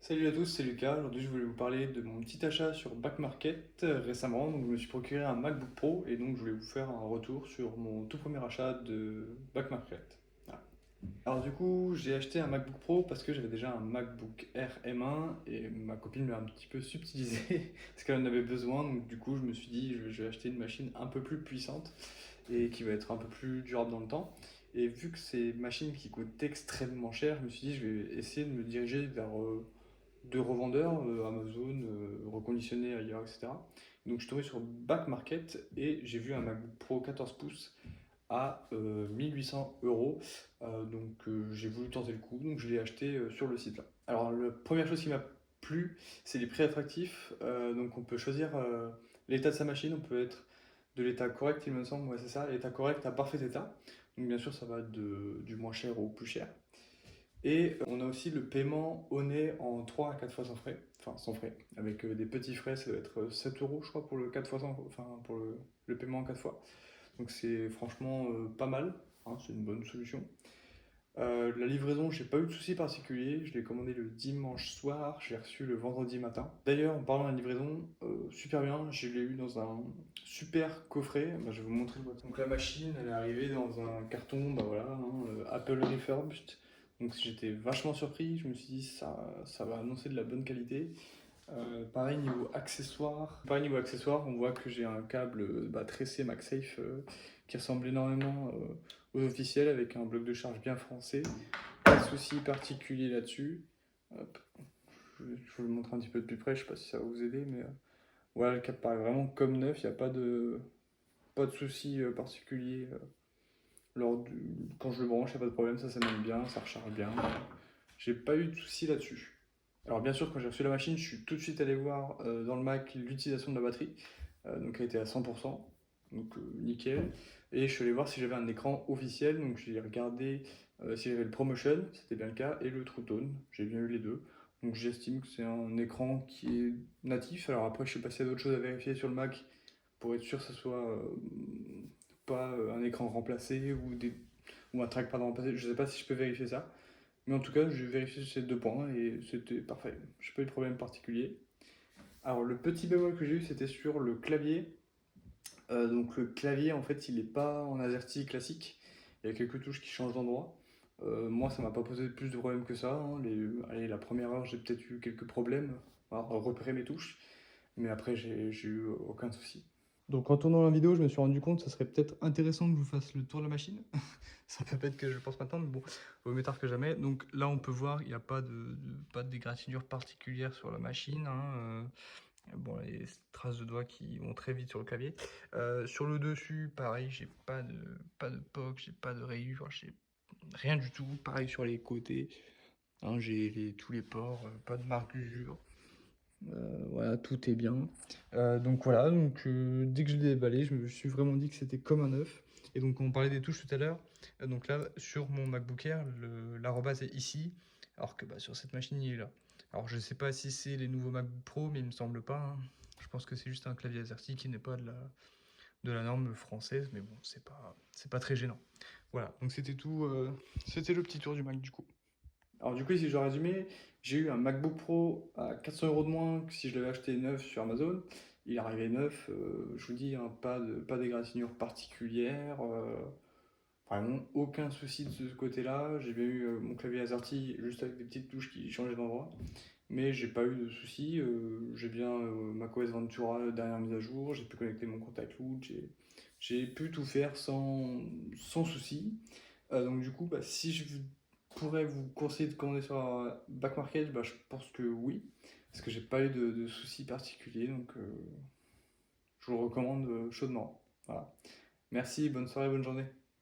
Salut à tous, c'est Lucas. Aujourd'hui, je voulais vous parler de mon petit achat sur Back Market récemment. Donc, je me suis procuré un MacBook Pro et donc je voulais vous faire un retour sur mon tout premier achat de Back Market. Voilà. Alors, du coup, j'ai acheté un MacBook Pro parce que j'avais déjà un MacBook Air M1 et ma copine m'a un petit peu subtilisé parce qu'elle en avait besoin. Donc, du coup, je me suis dit, je vais acheter une machine un peu plus puissante et qui va être un peu plus durable dans le temps. Et vu que c'est une machine qui coûte extrêmement cher, je me suis dit, je vais essayer de me diriger vers de revendeurs, Amazon, reconditionnés ailleurs, etc. Donc je suis tombé sur Back Market et j'ai vu un MacBook Pro 14 pouces à 1800 euros. J'ai voulu tenter le coup, donc je l'ai acheté sur le site là. Alors la première chose qui m'a plu, c'est les prix attractifs. Donc on peut choisir l'état de sa machine, on peut être de l'état correct, il me semble, ouais c'est ça, l'état correct à parfait état. Donc bien sûr ça va du moins cher au plus cher. Et on a aussi le paiement au nez en 3 à 4 fois sans frais, enfin sans frais, avec des petits frais, ça doit être 7 euros je crois pour le 4 fois enfin pour le paiement en 4 fois. Donc c'est franchement pas mal, hein, c'est une bonne solution. La livraison, j'ai pas eu de soucis particuliers, je l'ai commandé le dimanche soir, j'ai reçu le vendredi matin. D'ailleurs, en parlant de la livraison, super bien, je l'ai eu dans un super coffret. Bah, je vais vous montrer le boîtier. Donc la machine, elle est arrivée dans un carton, bah voilà, hein, Apple Refurbished. Donc j'étais vachement surpris, je me suis dit ça va annoncer de la bonne qualité. Pareil niveau accessoires, on voit que j'ai un câble tressé MagSafe qui ressemble énormément aux officiels avec un bloc de charge bien français. Pas de souci particulier là-dessus. Hop, je vous le montre un petit peu de plus près, je sais pas si ça va vous aider, mais voilà, le câble paraît vraiment comme neuf, il n'y a pas de souci particulier. Quand je le branche, il n'y a pas de problème, ça s'amène bien, ça recharge bien. J'ai pas eu de soucis là-dessus. Alors bien sûr, quand j'ai reçu la machine, je suis tout de suite allé voir dans le Mac l'utilisation de la batterie. Donc elle était à 100%, donc nickel. Et je suis allé voir si j'avais un écran officiel, donc j'ai regardé si j'avais le ProMotion, c'était bien le cas, et le True Tone, j'ai bien eu les deux. Donc j'estime que c'est un écran qui est natif. Alors après, je sais pas s'il y a d'autres choses à vérifier sur le Mac pour être sûr que ce soit pas un écran remplacé ou un trackpad remplacé. Je sais pas si je peux vérifier ça. Mais en tout cas, j'ai vérifié ces deux points et c'était parfait. Je n'ai pas eu de problème particulier. Alors, le petit bémol que j'ai eu, c'était sur le clavier. Donc, le clavier, en fait, il n'est pas en AZERTY classique. Il y a quelques touches qui changent d'endroit. Moi, ça m'a pas posé plus de problèmes que ça, hein. Allez, la première heure, j'ai peut-être eu quelques problèmes à repérer mes touches. Mais après, j'ai eu aucun souci. Donc en tournant la vidéo, je me suis rendu compte que ça serait peut-être intéressant que je vous fasse le tour de la machine. Ça peut être que je pense maintenant, mais bon, vaut mieux tard que jamais. Donc là, on peut voir, il n'y a pas d'égratignure particulière sur la machine, hein. Bon, les traces de doigts qui vont très vite sur le clavier. Sur le dessus, pareil, j'ai pas de poc, j'ai pas de rayures, j'ai rien du tout. Pareil sur les côtés, hein, j'ai tous les ports, pas de marque d'usure. Voilà, tout est bien. Donc voilà, dès que je l'ai déballé, je me suis vraiment dit que c'était comme un œuf. Et donc on parlait des touches tout à l'heure. Donc là, sur mon MacBook Air, l'arrobase est ici, alors que sur cette machine, il est là. Alors je sais pas si c'est les nouveaux MacBook Pro, mais il me semble pas, hein. Je pense que c'est juste un clavier AZERTY qui n'est pas de la norme française, mais bon, c'est pas très gênant. Voilà, donc c'était tout, c'était le petit tour du Mac du coup. Alors du coup, si je dois résumer, j'ai eu un MacBook Pro à 400 euros de moins que si je l'avais acheté neuf sur Amazon. Il est arrivé neuf, je vous dis, hein, pas d'égratignure particulière, vraiment aucun souci de ce côté-là. J'ai bien eu mon clavier AZERTY juste avec des petites touches qui changeaient d'endroit, mais j'ai pas eu de soucis. J'ai bien macOS Ventura dernière mise à jour, j'ai pu connecter mon compte iCloud, j'ai pu tout faire sans souci. Donc du coup, si je pourrais vous conseiller de commander sur Back Market, je pense que oui, parce que j'ai pas eu de soucis particuliers, donc je vous le recommande chaudement. Voilà. Merci, bonne soirée, bonne journée.